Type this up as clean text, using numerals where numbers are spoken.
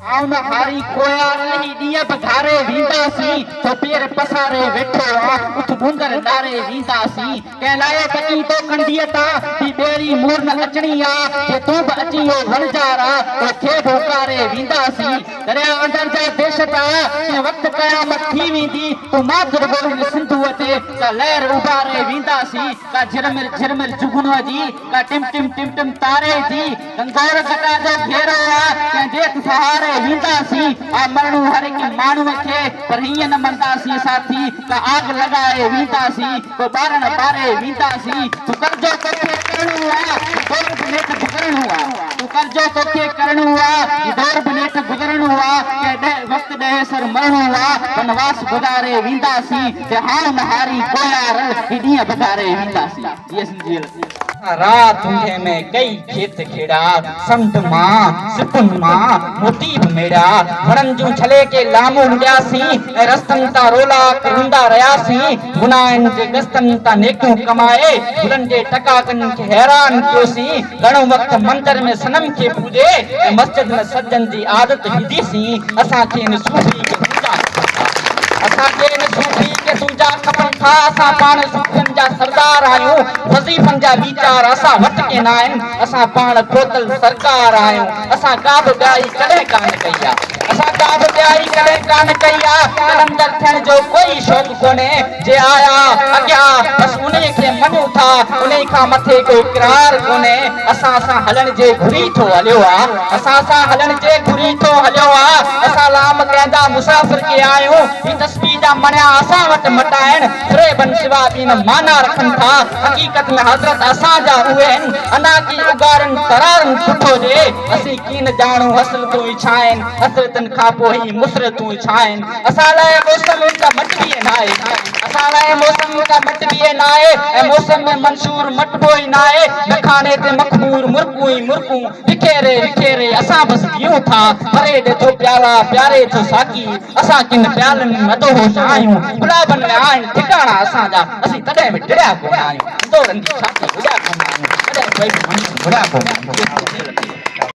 आउन हारी कोया रही दिया बघारे वींदासी तो पेर पसारे वेठो आ उठ भुंगर नारे वींदासी कहलाए बची तो कंडियता ती बेरी मूर न अचणी आ जे तू ब अचियो वणजारा तो थे भोकारे वींदासी दरिया अंदर जा देशता के वक्त कयामत थी वींदी तो मात्र बोल सिंधु अते का लहर उबारे वींदासी का झिरमिर झिरमिर जुगनो जी का टिम टिम टिम टिम तारे जी गंगोर घटा जो घेरो आ के देख सहारे वींदासी आ मरणु हर एक मानव के पर हिय न मंदासी साथी का आग लगाए वींदासी को बारण बारे वींदासी तू करजो तोखे करणु आ दौर बनेट गुजरणु आ तू करजो तोखे करणु आ ये दौर बनेट गुजरणु आ के वक्त दे सर मरणु आ वनवास गुजारे वींदासी ते हां नहारी कोयार हिडिया बधारे वींदासी ये समझिए रात उन्हें में कई खेत खेड़ा समट मां सिपुन मां मोतीब मेड़ा वरन जू छले के लामो मुड़ियासी रस्तन ता रोला करुंदा रयासी गुनाहन जे गस्तन ता नेकू कमाए गुलन जे टकाकन के हैरान क्योसी घणो वक्त मंदिर में सनम के पूजे मस्जिद में सज्जन जी आदत हिदीसी असा के न सूफी के पूजा असा के न सूफी के सूजा खपन था असा पाण सूफियन जा सरदार आयो वजीफन जा विचार असा वट के नाइन असा पाण खोतल सरकार आयो असा का बि ॻाई कॾहिं कान कई असा का बि ॻाई कॾहिं कान कई कलंदर थियण जो कोई शौक़ कोने जे आया अॻियां बस उन्हें खे मञूं था उन्हें खां मथे कोई इकरार कोने असां सां हलण जे घुरी थो हलियो असां सां हलण जे घुरी थो हलियो असां लाम कहंदा मुसाफ़िर के आयो ही तस्बीह जा मणिया असां वटि मटाइण फ़रेबन सिवा ॿी न माना रखनि था हक़ीक़त में हज़रत असां जा उहे आहिनि अना की उगारन तरारन सुठो जे असीं कीन ॼाणूं हसल तूं ई छा आहिनि हसरतनि खां पोइ ही मुसरतूं ई छा आहिनि असां लाइ मौसम का मटबीअ नाहे असां लाइ मौसम का मटबीअ नाहे ऐं मौसम में मंशूर मटबो ई नाहे नखाने ते मखमूर मुर्कूं ई मुर्कूं विखेरे विखेरे असां बस ॾियूं था भरे ॾे थो प्याला प्यारे थो साकी असां किन प्यालनि में मदहोश आहियूं गुलाबनि में आहिनि ठिकाणा असांजा असीं तॾहिं बि टिड़िया कोन आहियूं इंदौरनि जी छाती गुॾा कोन आहियूं तॾहिं कोई घुड़ा कोन